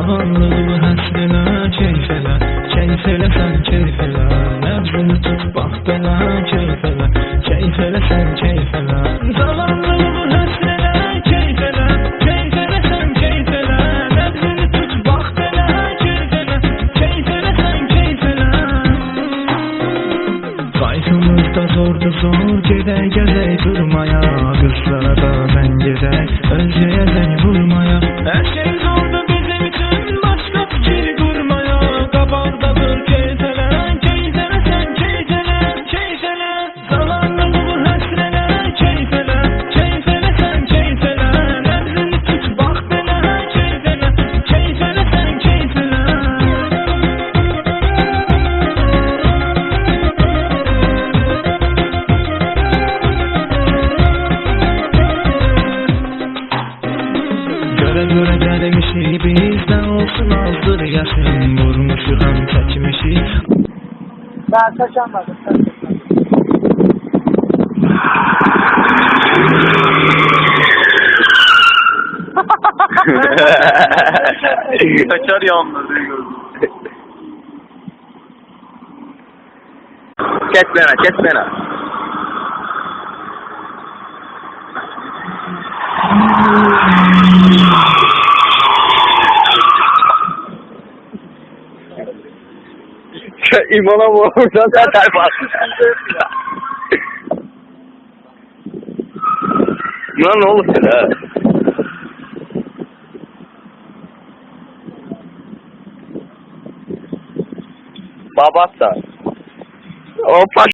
Zavallı həsrinə keyf elə, keyf eləsən keyf elə. Nəbzini tut bax belə keyf elə, keyf eləsən keyf elə. Zavallı həsrinə keyf elə, keyf eləsən keyf elə. Nəbzini tut bax belə keyf elə, keyf eləsən keyf elə. Qaytımızda zordu zor, gedək gəzək durmaya. Qızlara da mən gedək, özgəyə zəng vurmaya. Hər şey zordu bizim üçün, başqa fikir qurmaya. Qabaqda dur keyf elə, keyf eləsən keyf elə, keyf elə. Zavallı bu həsrənə keyf elə, keyf eləsən keyf elə. Nəbzini tut bax belə keyf elə, keyf eləsən keyf elə. Göre gəlmişik bizdən olsun azdır yaşın. Vurmuşuq həm çəkmişik. Daha taşanmadım. Kaçar yalnız. Kes bana, kes bana. İmana vurursan zaten bak. Lan ne olur sana? Babasa. O